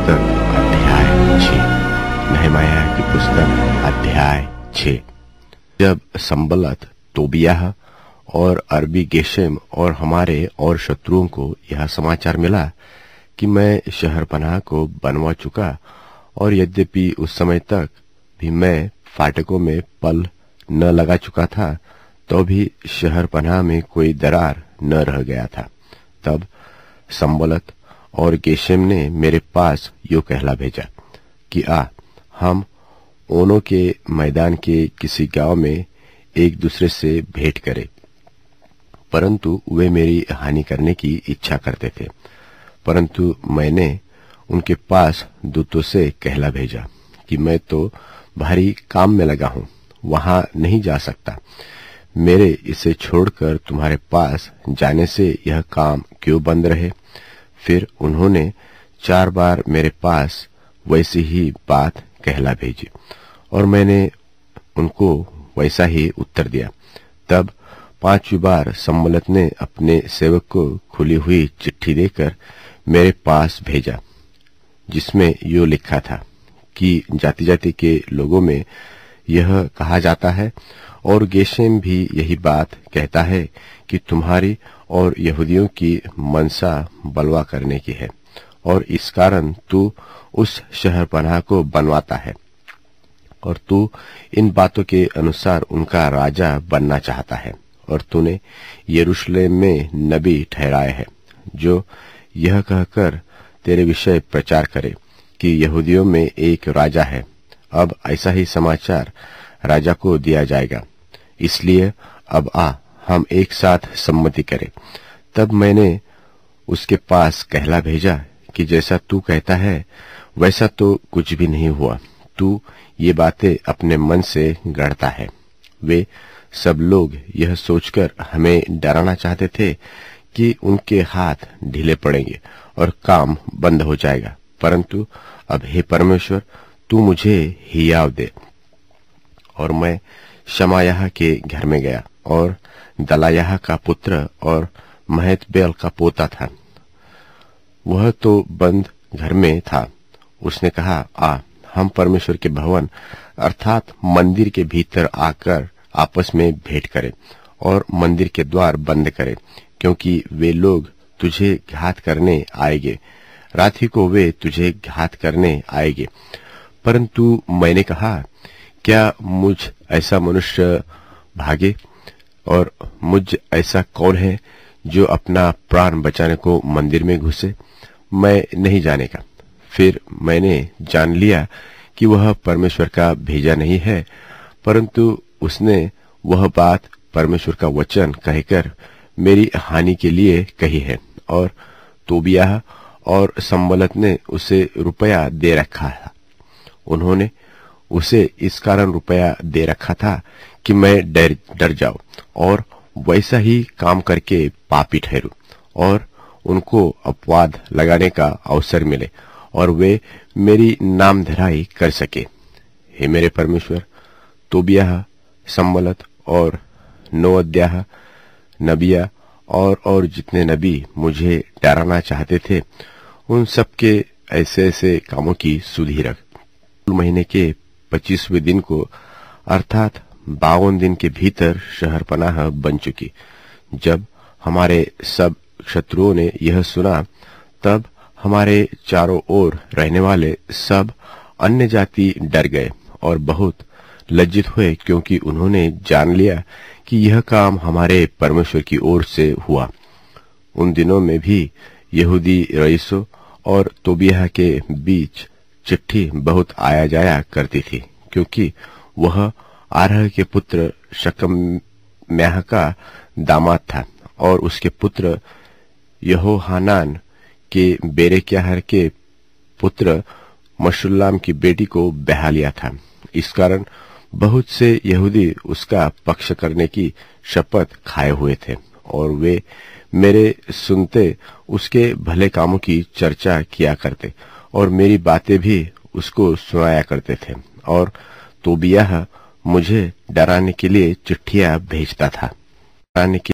पुस्तक अध्याय 6। नहमाया की पुस्तक अध्याय 6। जब संबलत, तोबियाह और अरबी गेशेम और हमारे और शत्रुओं को यह समाचार मिला कि मैं शहरपनाह को बनवा चुका, और यद्यपि उस समय तक भी मैं फाटकों में पल न लगा चुका था, तो भी शहरपनाह में कोई दरार न रह गया था, तब संबलत और गेशेम ने मेरे पास यो कहला भेजा कि हम ओनों के मैदान के किसी गांव में एक दूसरे से भेंट करें। परंतु वे मेरी हानि करने की इच्छा करते थे। परंतु मैंने उनके पास दूतों से कहला भेजा कि मैं तो भारी काम में लगा हूं, वहां नहीं जा सकता। मेरे इसे छोड़कर तुम्हारे पास जाने से यह काम क्यों बंद रहे। फिर उन्होंने 4 बार मेरे पास वैसी ही बात कहला भेजी, और मैंने उनको वैसा ही उत्तर दिया। तब 5वीं बार संबलत ने अपने सेवक को खुली हुई चिट्ठी देकर मेरे पास भेजा, जिसमें यो लिखा था कि जाति जाति के लोगों में यह कहा जाता है, और गेशेम भी यही बात कहता है कि तुम्हारी और यहूदियों की मनसा बलवा करने की है, और इस कारण तू उस शहरपनाह को बनवाता है, और तू इन बातों के अनुसार उनका राजा बनना चाहता है। और तूने यरूशलेम में नबी ठहराए है, जो यह कहकर तेरे विषय प्रचार करे कि यहूदियों में एक राजा है। अब ऐसा ही समाचार राजा को दिया जाएगा, इसलिए अब हम एक साथ सम्मति करें। तब मैंने उसके पास कहला भेजा कि जैसा तू कहता है वैसा तो कुछ भी नहीं हुआ, तू ये बातें अपने मन से गढ़ता है। वे सब लोग यह सोचकर हमें डराना चाहते थे कि उनके हाथ ढीले पड़ेंगे और काम बंद हो जाएगा। परंतु अब हे परमेश्वर, तू मुझे हियाव दे। और मैं शमायाह के घर में गया, और दलायाह का पुत्र और महतबेल का पोता था, वह तो बंद घर में था। उसने कहा, हम परमेश्वर के भवन अर्थात मंदिर के भीतर आकर आपस में भेंट करें और मंदिर के द्वार बंद करें, क्योंकि वे लोग तुझे घात करने आएंगे, रात ही को वे तुझे घात करने आएंगे। परंतु मैंने कहा, क्या मुझ ऐसा मनुष्य भागे, और मुझ ऐसा कौन है जो अपना प्राण बचाने को मंदिर में घुसे? मैं नहीं जाने का। फिर मैंने जान लिया कि वह परमेश्वर का भेजा नहीं है, परंतु उसने वह बात परमेश्वर का वचन कहकर मेरी हानि के लिए कही है। और तोबियाह और संबलत ने उसे रुपया दे रखा था। उन्होंने उसे इस कारण रुपया दे रखा था कि मैं डर जाऊं और वैसा ही काम करके पापी ठहरूं, और उनको अपवाद लगाने का अवसर मिले, और वे मेरी नामधराई कर सके। हे मेरे परमेश्वर, तोबियाह, संबलत और नोअद्याह, नबिया और जितने नबी मुझे डराना चाहते थे, उन सबके ऐसे ऐसे कामों की सुधि रख। महीने के 25वें दिन को अर्थात 52 दिन के भीतर शहरपनाह बन चुकी। जब हमारे सब शत्रुओं ने यह सुना, तब हमारे चारों ओर रहने वाले सब अन्य जाति डर गए और बहुत लज्जित हुए, क्योंकि उन्होंने जान लिया कि यह काम हमारे परमेश्वर की ओर से हुआ। उन दिनों में भी यहूदी रईसों और तोबियाह के बीच चिट्ठी बहुत आया जाया करती थी, क्योंकि वह आरह के पुत्र शकम्याह का दामाद था, और उसके पुत्र यहोहानान के बेरेक्याह के पुत्र मशुल्लाम की बेटी को ब्याह लिया था। इस कारण बहुत से यहूदी उसका पक्ष करने की शपथ खाए हुए थे, और वे मेरे सुनते उसके भले कामों की चर्चा किया करते, और मेरी बातें भी उसको सुनाया करते थे। और तोबियाह मुझे डराने के लिए चिट्ठियां भेजता था। डराने के